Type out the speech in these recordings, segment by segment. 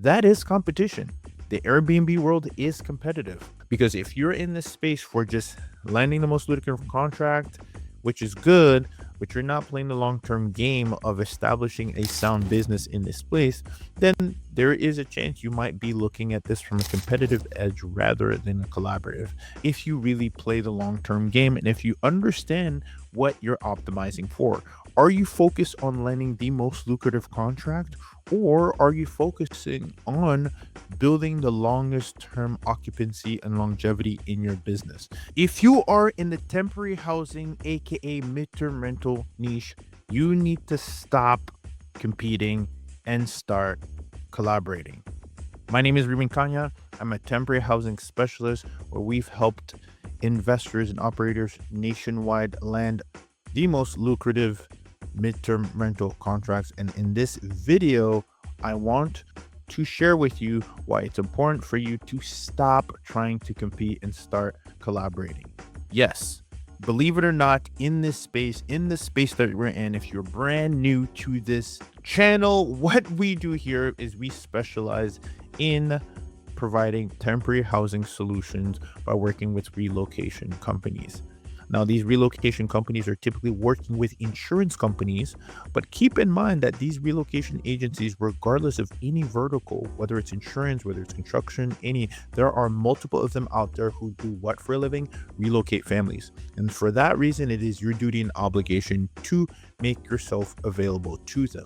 That is competition. The Airbnb world is competitive because if you're in this space for just landing the most lucrative contract, which is good, but you're not playing the long term game of establishing a sound business in this place, then there is a chance you might be looking at this from a competitive edge rather than a collaborative. If you really play the long term game and if you understand what you're optimizing for, are you focused on landing the most lucrative contract? Or are you focusing on building the longest term occupancy and longevity in your business? If you are in the temporary housing, aka midterm rental niche, you need to stop competing and start collaborating. My name is Ruben Kanya. I'm a temporary housing specialist where we've helped investors and operators nationwide land the most lucrative midterm rental contracts. And in this video, I want to share with you why it's important for you to stop trying to compete and start collaborating. Yes, believe it or not, in the space that we're in, if you're brand new to this channel, what we do here is we specialize in providing temporary housing solutions by working with relocation companies. Now, these relocation companies are typically working with insurance companies, but keep in mind that these relocation agencies, regardless of any vertical, whether it's insurance, whether it's construction, there are multiple of them out there who do what for a living? Relocate families. And for that reason, it is your duty and obligation to make yourself available to them.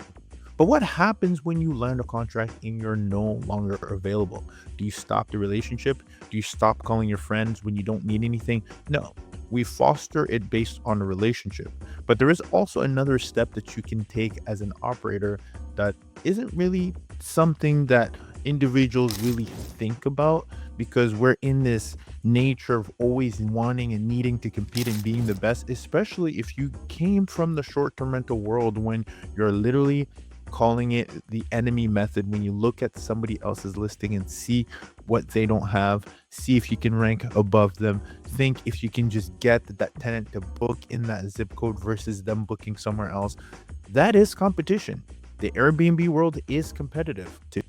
But what happens when you land a contract and you're no longer available? Do you stop the relationship? Do you stop calling your friends when you don't need anything? No. We foster it based on a relationship. But there is also another step that you can take as an operator that isn't really something that individuals really think about, because we're in this nature of always wanting and needing to compete and being the best, especially if you came from the short-term rental world when you're literally calling it the enemy method. When you look at somebody else's listing and see what they don't have, see if you can rank above them, think if you can just get that tenant to book in that zip code versus them booking somewhere else. That is competition. The Airbnb world is competitive too.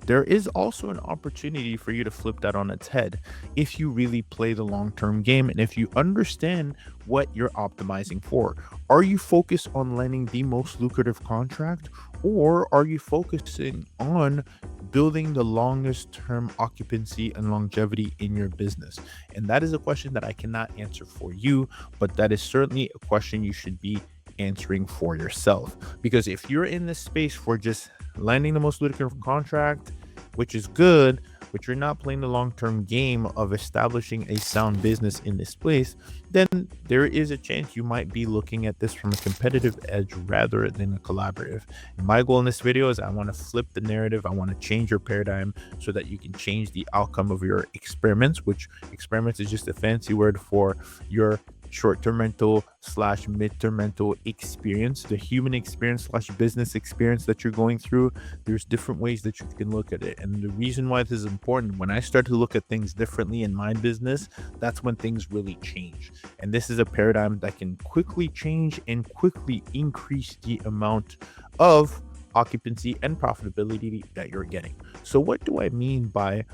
There is also an opportunity for you to flip that on its head if you really play the long term game and if you understand what you're optimizing for. Are you focused on landing the most lucrative contract, or are you focusing on building the longest term occupancy and longevity in your business? And that is a question that I cannot answer for you, but that is certainly a question you should be answering for yourself. Because if you're in this space for just landing the most lucrative contract, which is good, but you're not playing the long-term game of establishing a sound business in this place, then there is a chance you might be looking at this from a competitive edge rather than a collaborative. And my goal in this video is I want to flip the narrative. I want to change your paradigm so that you can change the outcome of your experiments, which experiments is just a fancy word for your short-term rental slash mid-term rental experience, the human experience slash business experience that you're going through. There's different ways that you can look at it. And the reason why this is important, when I start to look at things differently in my business, that's when things really change. And this is a paradigm that can quickly change and quickly increase the amount of occupancy and profitability that you're getting. So what do I mean by,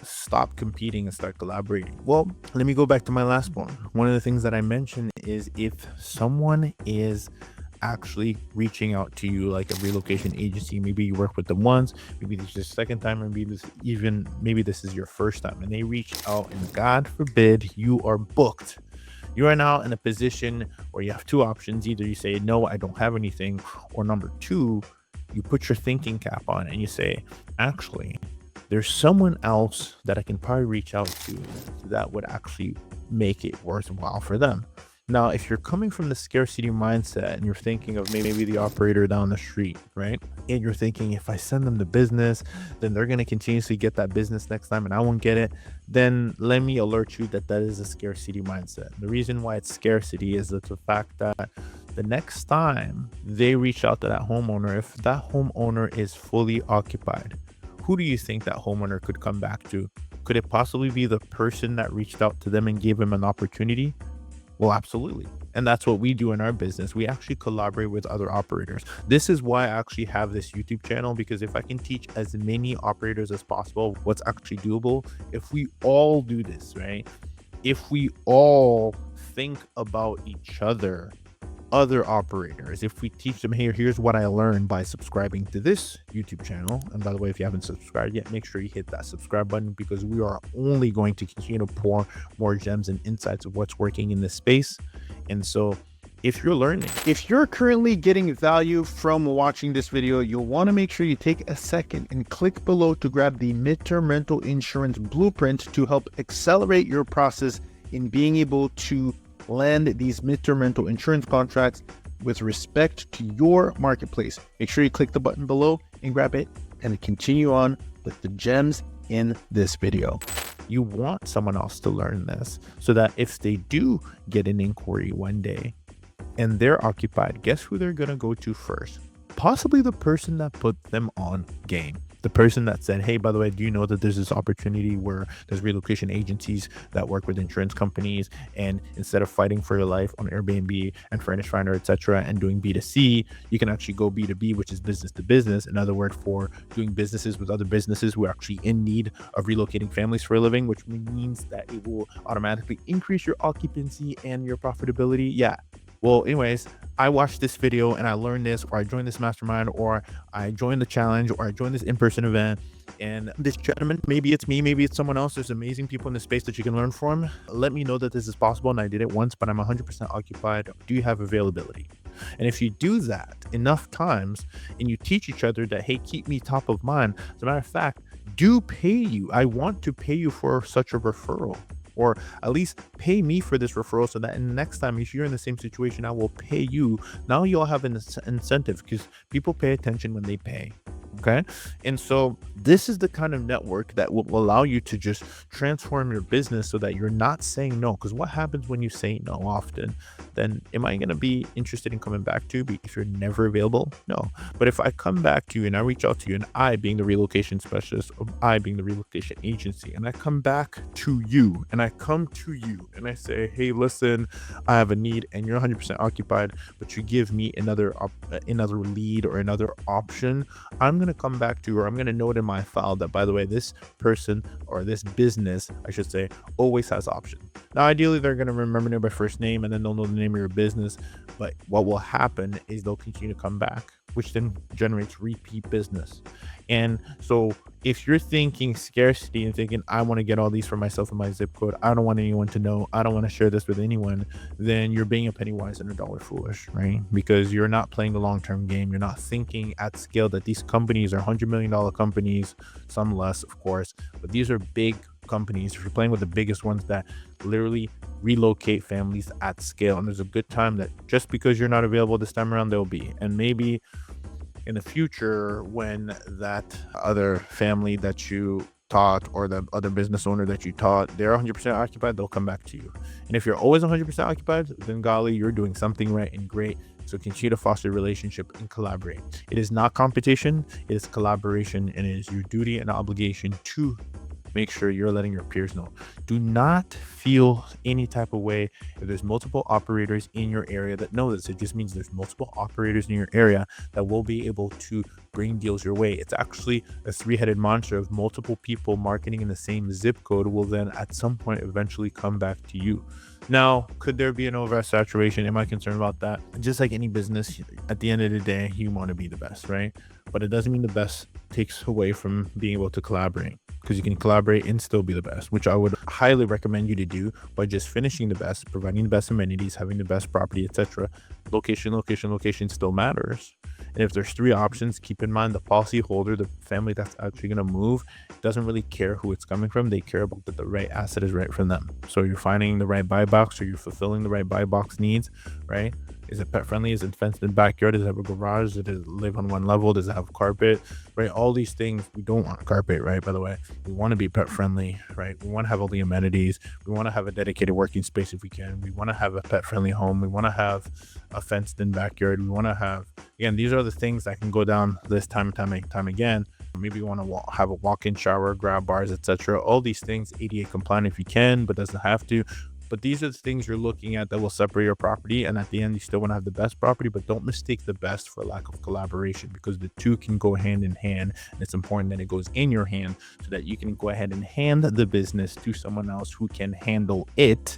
stop competing and start collaborating? Well, let me go back to my last point. One of the things that I mentioned is if someone is actually reaching out to you like a relocation agency, maybe you work with them once, maybe this is your second time, or maybe this is your first time, and they reach out and God forbid you are booked. You are now in a position where you have two options. Either you say, no, I don't have anything, or number two, you put your thinking cap on and you say, actually, there's someone else that I can probably reach out to that would actually make it worthwhile for them. Now, if you're coming from the scarcity mindset and you're thinking of maybe the operator down the street, right? And you're thinking, if I send them the business, then they're going to continuously get that business next time and I won't get it. Then let me alert you that is a scarcity mindset. The reason why it's scarcity is that the fact that the next time they reach out to that homeowner, if that homeowner is fully occupied, who do you think that homeowner could come back to? Could it possibly be the person that reached out to them and gave them an opportunity? Well, absolutely. And that's what we do in our business. We actually collaborate with other operators. This is why I actually have this YouTube channel, because if I can teach as many operators as possible what's actually doable, if we all do this, right? If we all think about each other operators, if we teach them, hey, here's what I learned by subscribing to this YouTube channel. And by the way, if you haven't subscribed yet, make sure you hit that subscribe button, because we are only going to continue to pour more gems and insights of what's working in this space. And so if you're currently getting value from watching this video, you'll want to make sure you take a second and click below to grab the midterm rental insurance blueprint to help accelerate your process in being able to land these midterm rental insurance contracts with respect to your marketplace. Make sure you click the button below and grab it, and continue on with the gems in this video. You want someone else to learn this so that if they do get an inquiry one day and they're occupied, guess who they're going to go to first? Possibly the person that put them on game. The person that said, hey, by the way, do you know that there's this opportunity where there's relocation agencies that work with insurance companies, and instead of fighting for your life on Airbnb and Furnish Finder, etc., and doing B2C, you can actually go B2B, which is business to business. In other words, for doing businesses with other businesses who are actually in need of relocating families for a living, which means that it will automatically increase your occupancy and your profitability. Yeah. Well, anyways, I watched this video and I learned this, or I joined this mastermind, or I joined the challenge, or I joined this in-person event. And this gentleman, maybe it's me, maybe it's someone else, there's amazing people in the space that you can learn from. Let me know that this is possible. And I did it once, but I'm 100% occupied. Do you have availability? And if you do that enough times and you teach each other that, hey, keep me top of mind. As a matter of fact, do pay you. I want to pay you for such a referral, or at least pay me for this referral, so that in the next time, if you're in the same situation, I will pay you. Now you all have an incentive, because people pay attention when they pay. Okay. And so this is the kind of network that will allow you to just transform your business so that you're not saying no. Because what happens when you say no often? Then am I going to be interested in coming back to you if you're never available? No. But if I come back to you and I reach out to you, and I being the relocation specialist, or I being the relocation agency, and I come back to you and I come to you and I say, hey, listen, I have a need and you're 100% occupied, but you give me another lead or another option, I'm going to come back to you, or I'm going to note in my file that, by the way, this person, or this business, I should say, always has options. Now, ideally, they're going to remember you by first name, and then they'll know the name of your business. But what will happen is they'll continue to come back, which then generates repeat business. And so if you're thinking scarcity and thinking, I want to get all these for myself in my zip code, I don't want anyone to know, I don't want to share this with anyone, then you're being a penny wise and a dollar foolish, right? Because you're not playing the long-term game. You're not thinking at scale that these companies are $100 million companies, some less, of course, but these are big companies. If you're playing with the biggest ones that literally relocate families at scale, and there's a good time that just because you're not available this time around, they'll be. And maybe in the future, when that other family that you taught, or the other business owner that you taught, they're 100% occupied, they'll come back to you. And if you're always 100% occupied, then golly, you're doing something right and great. So continue to foster a relationship and collaborate. It is not competition, it is collaboration, and it is your duty and obligation to make sure you're letting your peers know. Do not feel any type of way if there's multiple operators in your area that know this. It just means there's multiple operators in your area that will be able to bring deals your way. It's actually a three-headed monster of multiple people marketing in the same zip code will then at some point eventually come back to you. Now, could there be an oversaturation? Am I concerned about that? Just like any business, at the end of the day, you want to be the best, right? But it doesn't mean the best takes away from being able to collaborate, because you can collaborate and still be the best, which I would highly recommend you to do by just finishing the best, providing the best amenities, having the best property, etc. Location still matters. And if there's three options, keep in mind the policy holder, the family that's actually going to move, doesn't really care who it's coming from. They care about that the right asset is right for them. So you're finding the right buy box, or you're fulfilling the right buy box needs, right? Is it pet friendly? Is it fenced in backyard? Does it have a garage? Does it live on one level? Does it have carpet? Right? All these things. We don't want carpet, right? By the way, we want to be pet friendly, right? We want to have all the amenities. We want to have a dedicated working space if we can. We want to have a pet friendly home. We want to have a fenced in backyard. We want to have, again, these are the things that can go down this time again. Maybe you want to have a walk-in shower, grab bars, etc. All these things, ADA compliant if you can, but doesn't have to. But these are the things you're looking at that will separate your property. And at the end, you still want to have the best property, but don't mistake the best for lack of collaboration, because the two can go hand in hand. And it's important that it goes in your hand so that you can go ahead and hand the business to someone else who can handle it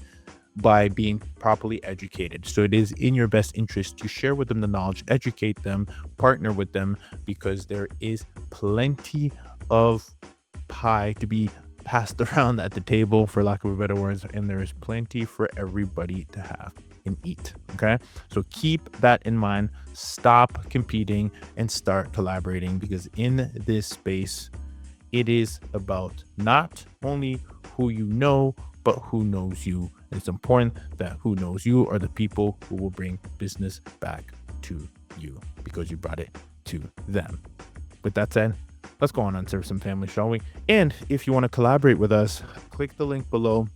by being properly educated. So it is in your best interest to share with them the knowledge, educate them, partner with them, because there is plenty of pie to be passed around at the table, for lack of a better words, and there is plenty for everybody to have and eat. Okay, so keep that in mind. Stop competing and start collaborating, because in this space, it is about not only who you know, but who knows you. It's important that who knows you are the people who will bring business back to you because you brought it to them. With that said, let's go on and serve some family, shall we? And if you want to collaborate with us, click the link below.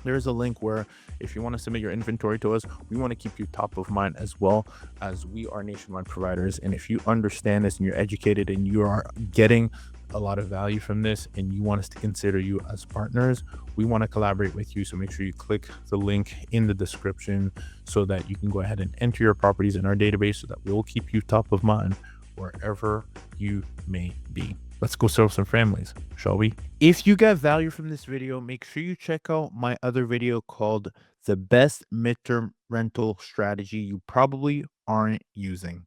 There is a link where if you want to submit your inventory to us, we want to keep you top of mind, as well as we are nationwide providers. And if you understand this and you're educated and you are getting a lot of value from this and you want us to consider you as partners, we want to collaborate with you. So make sure you click the link in the description so that you can go ahead and enter your properties in our database, so that we'll keep you top of mind wherever you may be. Let's go serve some families, shall we? If you got value from this video, make sure you check out my other video called The Best Midterm Rental Strategy You Probably Aren't Using.